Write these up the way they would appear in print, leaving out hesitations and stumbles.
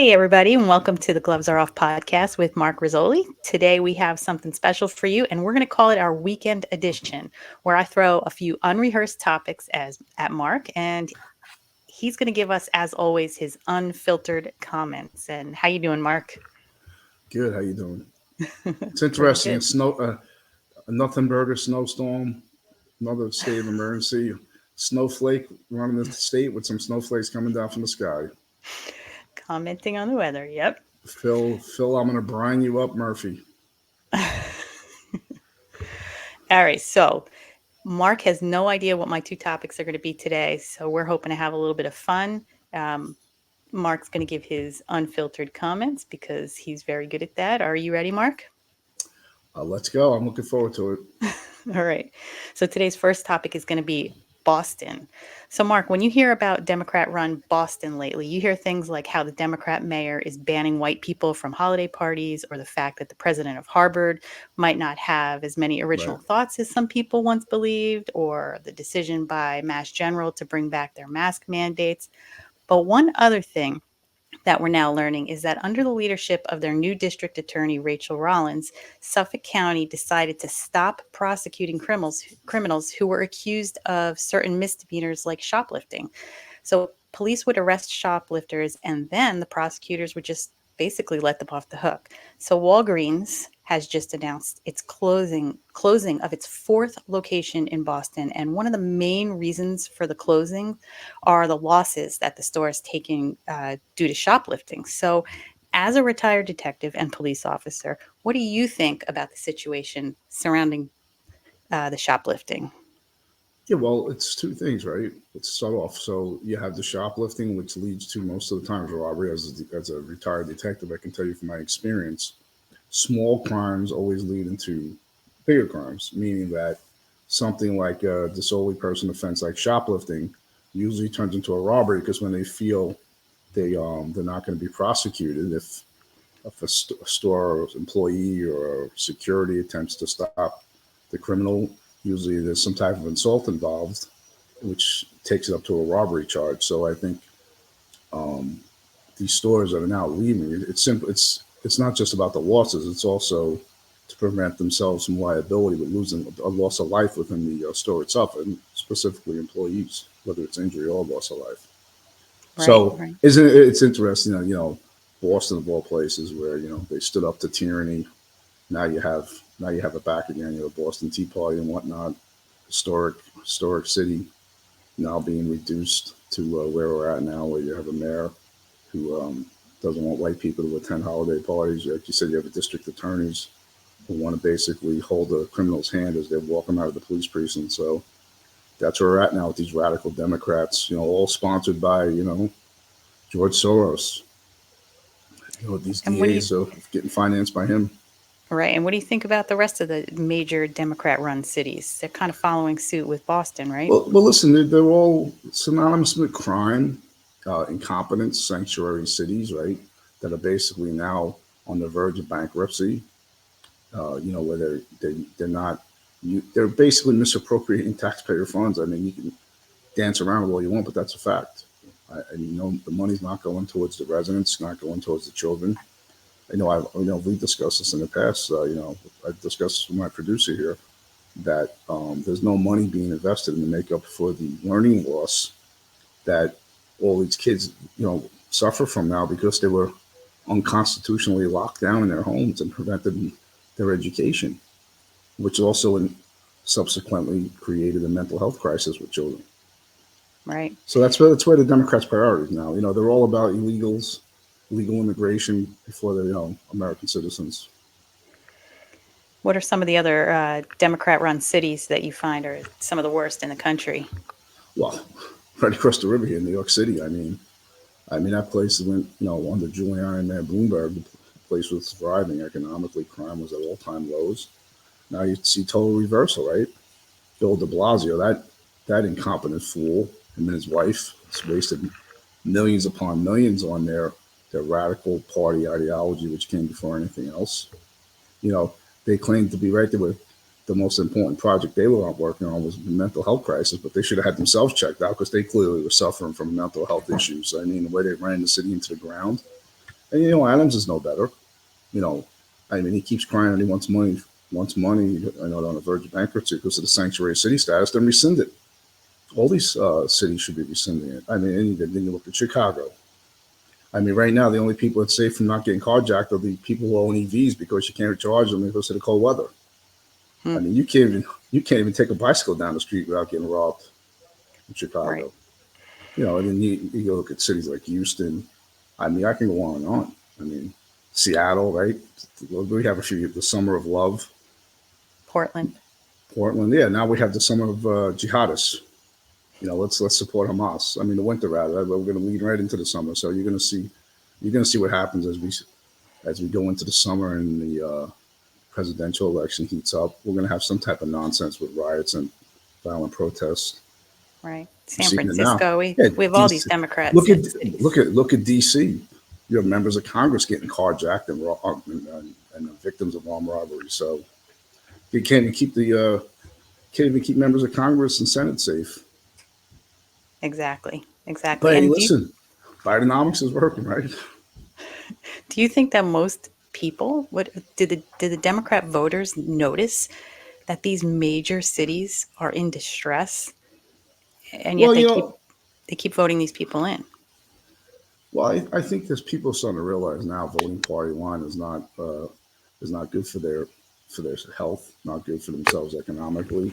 Hey, everybody, and welcome to the Gloves Are Off podcast with Mark Razzoli. Today, we have something special for you, and we're going to call it our weekend edition, where I throw a few unrehearsed topics at Mark, and he's going to give us, as always, his unfiltered comments. And how you doing, Mark? Good. How you doing? It's Pretty interesting. good. It's a nothing burger snowstorm, another state of emergency. Snowflake running the state with some snowflakes coming down from the sky. Commenting on the weather. Yep. Phil, I'm gonna brine you up, Murphy. All right. So, Mark has no idea what my two topics are going to be today. So, we're hoping to have a little bit of fun. Um, Mark's going to give his unfiltered comments because he's very good at that. Are you ready, Mark? Let's go. I'm looking forward to it. All right. So today's first topic is going to be Boston. So, Mark, when you hear about Democrat run Boston lately, you hear things like how the Democrat mayor is banning white people from holiday parties, or the fact that the president of Harvard might not have as many original Right. thoughts as some people once believed, or the decision by Mass General to bring back their mask mandates. But one other thing that we're now learning is that under the leadership of their new district attorney, Rachel Rollins, Suffolk County decided to stop prosecuting criminals who were accused of certain misdemeanors like shoplifting. So police would arrest shoplifters and then the prosecutors would just basically let them off the hook. So Walgreens has just announced its closing of its fourth location in Boston, and one of the main reasons for the closing are the losses that the store is taking due to shoplifting. So, as a retired detective and police officer, what do you think about the situation surrounding the shoplifting? Yeah. Well, it's two things, right? Let's start off. So you have the shoplifting, which leads to most of the times robbery. As a retired detective, I can tell you from my experience, small crimes always lead into bigger crimes, meaning that something like a disorderly person offense like shoplifting usually turns into a robbery because when they feel they're not going to be prosecuted if a store employee or security attempts to stop the criminal, usually there's some type of insult involved, which takes it up to a robbery charge. So I think um, these stores that are now leaving, it's simple. It's not just about the losses. It's also to prevent themselves from liability with losing a loss of life within the store itself, and specifically employees, whether it's injury or loss of life. Right, So right. isn't it, it's interesting that Boston of all places where they stood up to tyranny. Now you have now you have it back again. Boston Tea Party and whatnot, historic city now being reduced to where we're at now, where you have a mayor who doesn't want white people to attend holiday parties. Like you said, you have district attorneys who want to basically hold a criminal's hand as they walk them out of the police precinct. So that's where we're at now with these radical Democrats, all sponsored by, George Soros. These And what do you DAs are getting financed by him. right? And what do you think about the rest of the major Democrat-run cities? They're kind of following suit with Boston, right? Well, listen, they're all synonymous with crime, incompetence, sanctuary cities, right? That are basically now on the verge of bankruptcy. Where they're not, they're basically misappropriating taxpayer funds. I mean, you can dance around it all you want, but that's a fact. The money's not going towards the residents, not going towards the children. We discussed this in the past. I discussed with my producer here that there's no money being invested in the makeup for the learning loss that all these kids, suffer from now because they were unconstitutionally locked down in their homes and prevented their education, which also subsequently created a mental health crisis with children. Right. So that's where the Democrats' priorities now. They're all about illegals, legal immigration before they're American citizens. What are some of the other Democrat-run cities that you find are some of the worst in the country? Well, right across the river here in New York City. I mean that place went under Giuliani and Mayor Bloomberg. The place was thriving economically. Crime was at all-time lows. Now you see total reversal, right? Bill de Blasio, that incompetent fool, him and his wife, has wasted millions upon millions on their radical party ideology, which came before anything else. You know, they claimed to be right. They were the most important project they were working on was the mental health crisis, but they should have had themselves checked out because they clearly were suffering from mental health issues. I mean, the way they ran the city into the ground, And Adams is no better. You know, I mean, he keeps crying and he wants money. Wants money. I know, on the verge of bankruptcy because of the sanctuary city status. Then rescind it. All these cities should be rescinding it. I mean, and then you look at Chicago. I mean, right now the only people that's safe from not getting carjacked are the people who own EVs because you can't charge them because of the cold weather. Hmm. I mean, you can't even take a bicycle down the street without getting robbed in Right. Chicago. And then you look at cities like Houston. I mean, I can go on and on. I mean, Seattle, right? We have a few. The Summer of Love, Portland. Portland. Yeah, now we have the Summer of Jihadists. Let's support Hamas. I mean, the winter rather. We're going to lead right into the summer. So you're going to see what happens as we go into the summer and the presidential election heats up. We're going to have some type of nonsense with riots and violent protests. Right. We're San seeing it now. Francisco. We Yeah, we have all these DC. Democrats in cities. Look at DC. You have members of Congress getting carjacked and victims of armed robbery. So you can't even keep members of Congress and Senate safe. Exactly. Exactly. But hey, And listen, Bidenomics is working, right? do you think that most people, what did the Democrat voters notice that these major cities are in distress, and yet Well, they keep voting these people in? I think there's people starting to realize now voting party line is not good for their health, not good for themselves economically.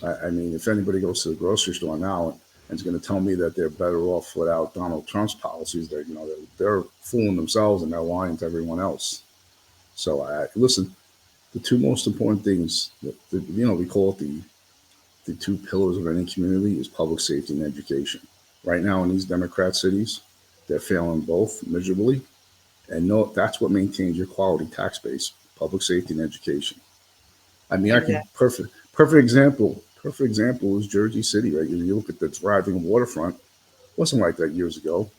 I mean, if anybody goes to the grocery store now and is going to tell me that they're better off without Donald Trump's policies, they're fooling themselves and they're lying to everyone else. So, listen, the two most important things we call it the two pillars of any community is public safety and education. Right now in these Democrat cities, they're failing both miserably, and no, that's what maintains your quality tax base: public safety and education. I mean, I can Exactly. perfect example is Jersey City, right? You look at the thriving waterfront. It wasn't like that years ago.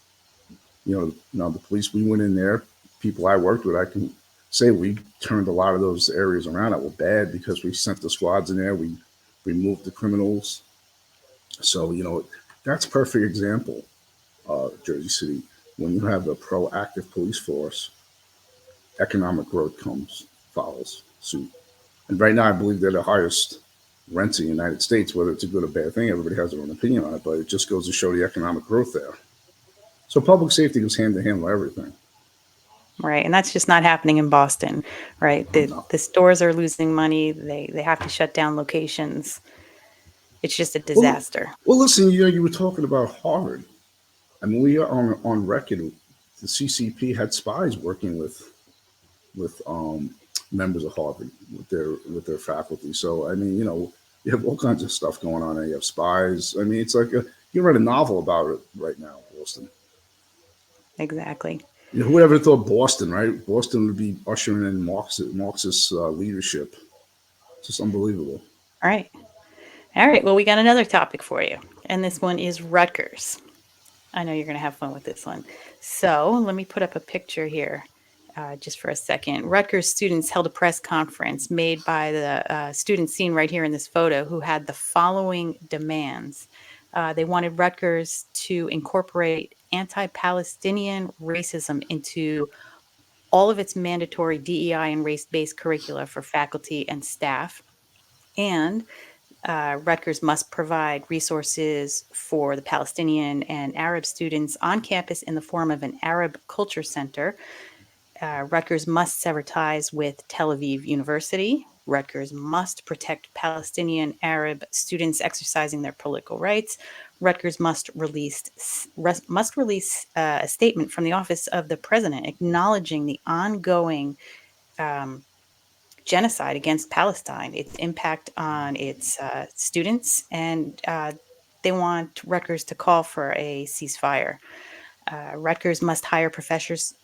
Now the police, we went in there. People I worked with, I can say we turned a lot of those areas around that were bad because we sent the squads in there. We removed the criminals. So that's a perfect example. Jersey City, when you have a proactive police force, economic growth follows suit. And right now, I believe they're the highest rents in the United States. Whether it's a good or bad thing, everybody has their own opinion on it, but it just goes to show the economic growth there. So public safety goes hand in hand with everything. Right. And that's just not happening in Boston, right? The No. the stores are losing money. They have to shut down locations. It's just a Well, disaster. listen. You were talking about Harvard. I mean, we are on record. The CCP had spies working with members of Harvard with their faculty. So I mean, you have all kinds of stuff going on. There. You have spies. I mean, it's like you read a novel about it right now, Boston. Exactly. Who would ever thought Boston, right? Boston would be ushering in Marxist leadership. It's just unbelievable. All right. All right. Well, we got another topic for you. And this one is Rutgers. I know you're going to have fun with this one. So let me put up a picture here just for a second. Rutgers students held a press conference made by the students seen right here in this photo who had the following demands. They wanted Rutgers to incorporate anti Palestinian racism into all of its mandatory DEI and race based curricula for faculty and staff. And Rutgers must provide resources for the Palestinian and Arab students on campus in the form of an Arab culture center. Rutgers must sever ties with Tel Aviv University. Rutgers must protect Palestinian Arab students exercising their political rights. Rutgers must release a statement from the office of the president acknowledging the ongoing um, genocide against Palestine, its impact on its students, and they want Rutgers to call for a ceasefire. Rutgers must hire professors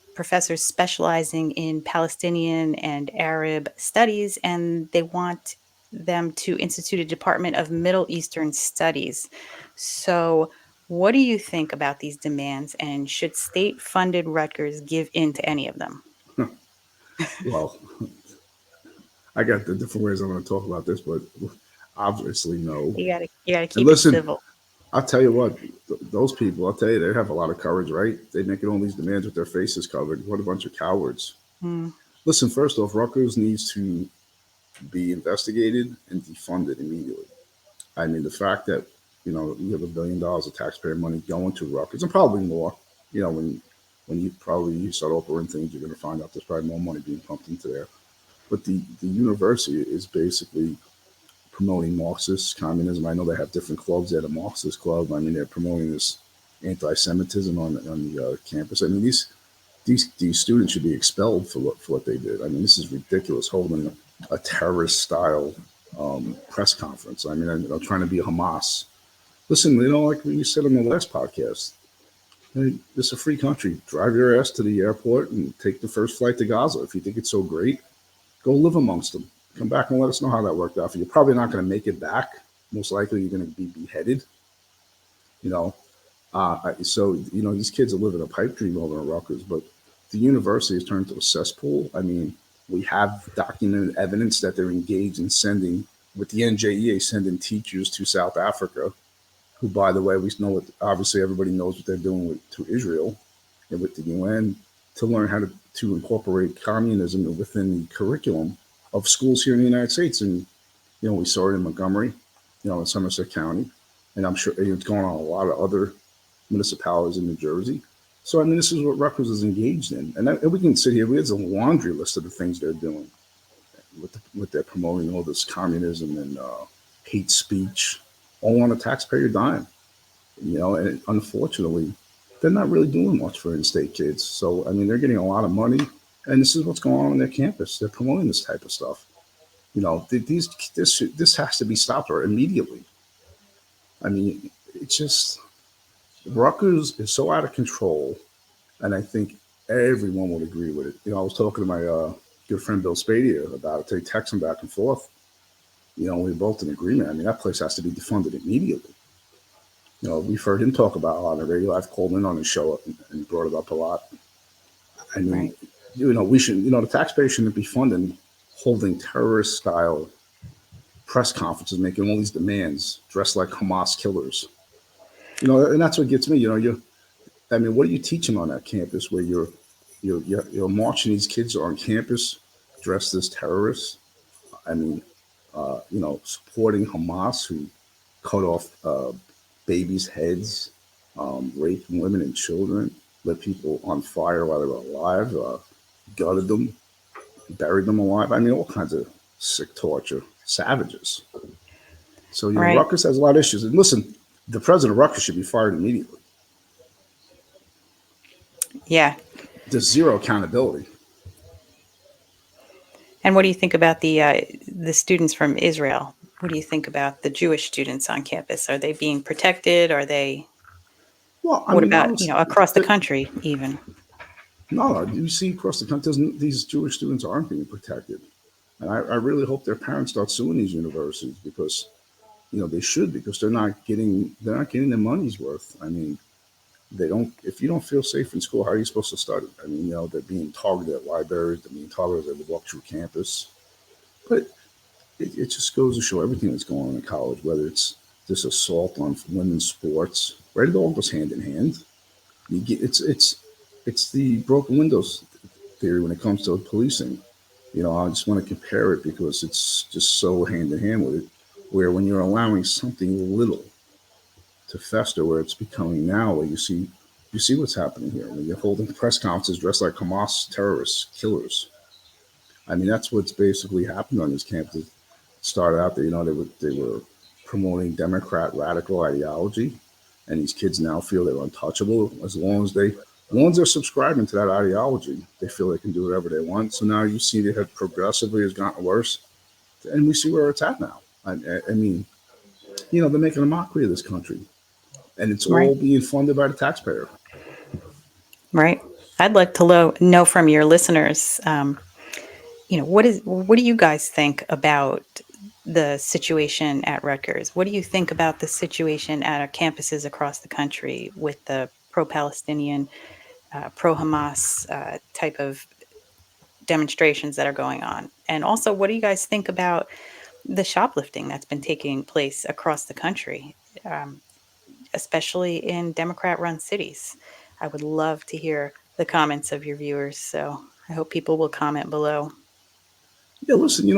specializing in Palestinian and Arab studies, and they want them to institute a Department of Middle Eastern Studies. So, what do you think about these demands, and should state-funded Rutgers give in to any of them? Well, I got the different ways I'm going to talk about this, but obviously no. You gotta And keep it listen, civil. I'll tell you what. those people, I'll tell you, they have a lot of courage, right? They making all these demands with their faces covered. What a bunch of cowards. Mm, Listen, first off, Rutgers needs to be investigated and defunded immediately. I mean, the fact that you have $1 billion of taxpayer money going to Rutgers, and probably more. When you start operating things, you're going to find out there's probably more money being pumped into there. But the university is basically promoting Marxist communism. I know they have different clubs. They had a Marxist club. I mean, they're promoting this anti-Semitism on the campus. I mean, these students should be expelled for what they did. I mean, this is ridiculous, holding a terrorist style press conference. I mean, trying to be a Hamas. Listen, like we said on the last podcast, hey, this is a free country. Drive your ass to the airport and take the first flight to Gaza. If you think it's so great, go live amongst them. Come back and let us know how that worked out for you. You're probably not going to make it back. Most likely, you're going to be beheaded. You know, these kids are living a pipe dream over in Rutgers, but the university has turned into a cesspool. I mean, we have documented evidence that they're engaged in sending, with the NJEA, sending teachers to South Africa, who, by the way, we know what, obviously everybody knows what they're doing to Israel and with the UN, to learn how to incorporate communism within the curriculum of schools here in the United States. And, we saw it in Montgomery, in Somerset County, and I'm sure it's going on a lot of other municipalities in New Jersey. So, I mean, this is what Rutgers is engaged in. And we can sit here, we have a laundry list of the things they're doing with their promoting all this communism and hate speech, all on a taxpayer dime. And unfortunately, they're not really doing much for in-state kids. So, I mean, they're getting a lot of money, and this is what's going on their campus. They're promoting this type of stuff. This has to be stopped or immediately. I mean, it's just Rutgers is so out of control, and I think everyone would agree with it. I was talking to my good friend Bill Spadia about it. They text him back and forth. We're both in agreement. I mean, that place has to be defunded immediately. We've heard him talk about it on the radio. I've called in on his show and brought it up a lot. I mean, right. we should, the taxpayers shouldn't be funding holding terrorist style press conferences, making all these demands, dressed like Hamas killers. And that's what gets me. I mean, what are you teaching on that campus where you're marching these kids on campus dressed as terrorists? I mean, supporting Hamas, who cut off babies' heads, raped women and children, lit people on fire while they were alive, gutted them, buried them alive. I mean, all kinds of sick torture, savages. So, Right. Rutgers has a lot of issues. And listen, the president of Rutgers should be fired immediately. Yeah. There's zero accountability. And what do you think about the students from Israel? What do you think about the Jewish students on campus? Are they being protected? Are they? Well, I What mean, about across the the, country even? no, you see across the country, these Jewish students aren't being protected. And I really hope their parents start suing these universities because, they should, because they're not getting their money's worth. I mean, they don't, if you don't feel safe in school, how are you supposed to study? I mean, they're being targeted at libraries, they're being targeted as they walk through campus. But it just goes to show everything that's going on in college, whether it's this assault on women's sports, right? It all goes hand in hand. It's the broken windows theory when it comes to policing. I just want to compare it because it's just so hand in hand with it. Where when you're allowing something little to fester, where it's becoming now, where you see what's happening here. When you're holding press conferences dressed like Hamas terrorists, killers. I mean, that's what's basically happened on these campuses. Started out there, they were promoting Democrat radical ideology, and these kids now feel they're untouchable as long as they're subscribing to that ideology. They feel they can do whatever they want. So now you see that progressively has gotten worse, and we see where it's at now. I mean, they're making a mockery of this country, and it's all Right. being funded by the taxpayer. Right. I'd like to know from your listeners, what do you guys think about the situation at Rutgers? What do you think about the situation at our campuses across the country with the pro-Palestinian, pro-Hamas type of demonstrations that are going on? And also, what do you guys think about the shoplifting that's been taking place across the country? Um, especially in Democrat-run cities. I would love to hear the comments of your viewers, so I hope people will comment below. Yeah, listen,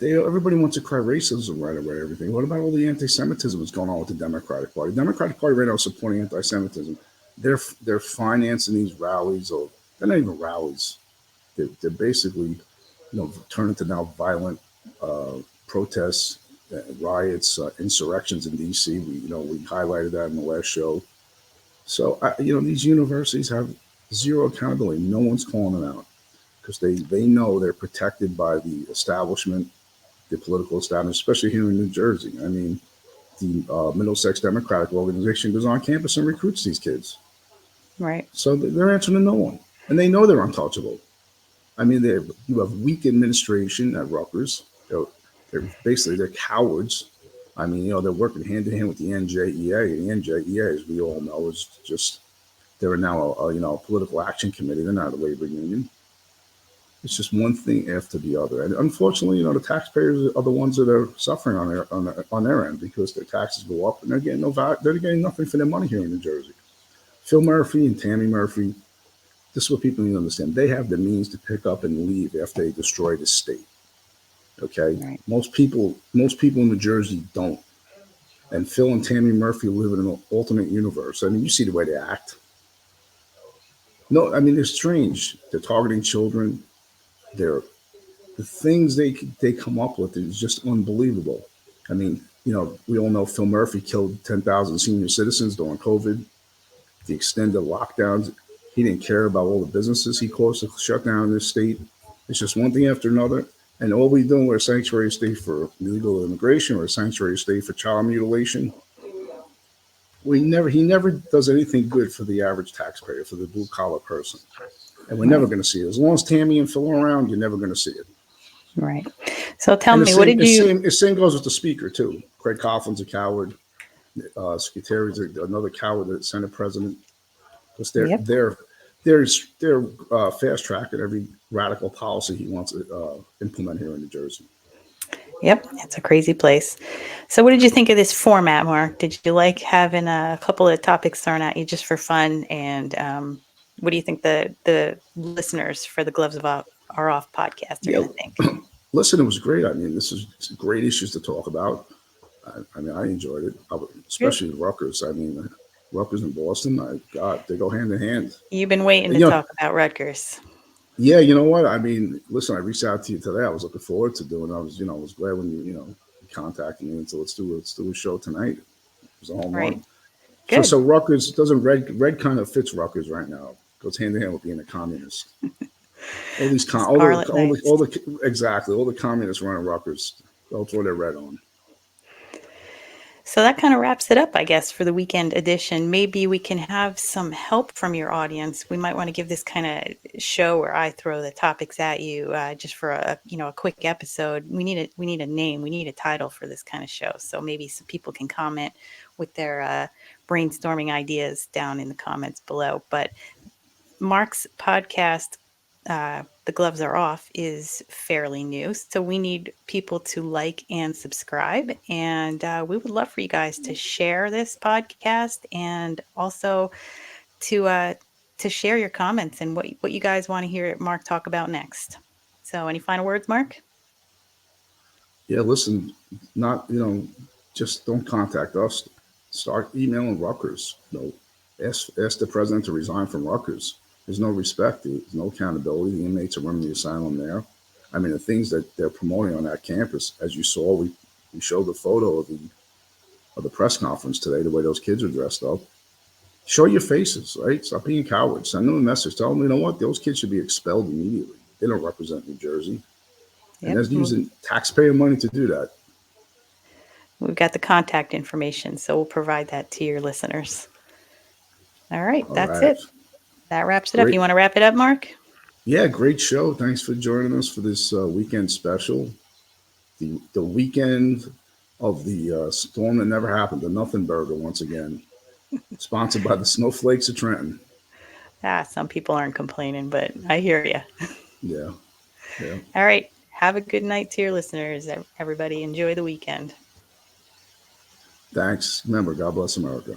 everybody wants to cry racism right away. Everything. What about all the anti-Semitism that's going on with the Democratic Party? The Democratic Party right now is supporting anti-Semitism. They're financing these rallies, or they're not even rallies. They're basically, turning to now violent protests, riots, insurrections in D.C. We highlighted that in the last show. So these universities have zero accountability. No one's calling them out because they know they're protected by the establishment, the political establishment, especially here in New Jersey. I mean, the Middlesex Democratic Organization goes on campus and recruits these kids. Right. So they're answering to no one, and they know they're untouchable. I mean, you have weak administration at Rutgers. They're cowards. I mean, they're working hand in hand with the NJEA. And the NJEA, as we all know, is just they're now a political action committee. They're not a labor union. It's just one thing after the other, and unfortunately, the taxpayers are the ones that are suffering on their end because their taxes go up and they're getting they're getting nothing for their money here in New Jersey. Phil Murphy and Tammy Murphy. This is what people need to understand. They have the means to pick up and leave after they destroy the state. Okay, Right. most people in New Jersey don't. And Phil and Tammy Murphy live in an alternate universe. I mean, you see the way they act. No, I mean they're strange. They're targeting children. They're the things they come up with is just unbelievable. I mean, we all know Phil Murphy killed 10,000 senior citizens during COVID. The extended lockdowns. He didn't care about all the businesses he caused to shut down in this state. It's just one thing after another. And all we do, we're a sanctuary state for illegal immigration or a sanctuary state for child mutilation. He never does anything good for the average taxpayer, for the blue collar person. And we're never going to see it. As long as Tammy and Phil are around, you're never going to see it. Right. So tell And me, what did you? the same goes with the speaker too. Craig Coughlin's a coward. Secretary's another coward, the Senate president, because Yep. they're fast tracking every radical policy he wants to implement here in New Jersey. Yep, it's a crazy place. So, what did you think of this format, Mark? Did you like having a couple of topics thrown at you just for fun? And what do you think the listeners for the Gloves Are Off podcast are Yeah, going to think? listen, it was great. I mean, this is great issues to talk about. I mean, I enjoyed it, Good. especially Rutgers. I mean, Rutgers and Boston, my God, they go hand in hand. You've been waiting And, to talk about Rutgers. yeah, you know what? I mean, listen, I reached out to you today. I was looking forward to doing. I was glad when you contacted me. And so let's do a show tonight. It was a home Right. run. Good. So Rutgers doesn't red kind of fits Rutgers right now. Goes hand in hand with being a communist. All these Scarlet Knights. exactly all the communists running Rutgers. They'll throw their red on. So that kind of wraps it up, I guess, for the weekend edition. Maybe we can have some help from your audience. We might want to give this kind of show where I throw the topics at you, just for a quick episode. We need a name. We need a title for this kind of show. So maybe some people can comment with their brainstorming ideas down in the comments below. But Mark's podcast, The Gloves Are Off, is fairly new. So we need people to like and subscribe. And we would love for you guys to share this podcast and also to share your comments and what you guys want to hear Mark talk about next. So any final words, Mark? Yeah, listen, not just don't contact us. Start emailing Rutgers. Ask the president to resign from Rutgers. There's no respect. There's no accountability. The inmates are running the asylum there. I mean, the things that they're promoting on that campus, as you saw, we showed the photo of the press conference today, the way those kids are dressed up. Show your faces, right? Stop being cowards. Send them a message. Tell them, you know what? Those kids should be expelled immediately. They don't represent New Jersey. And Yep. they're using taxpayer money to do that. We've got the contact information, so we'll provide that to your listeners. All right, All that's right. it. That wraps it up. Great. You want to wrap it up, Mark? Yeah, great show. Thanks for joining us for this weekend special. The weekend of the storm that never happened, the Nothing Burger, once again. Sponsored by the Snowflakes of Trenton. Some people aren't complaining, but I hear you. Yeah. Yeah. All right. Have a good night to your listeners. Everybody enjoy the weekend. Thanks. Remember, God bless America.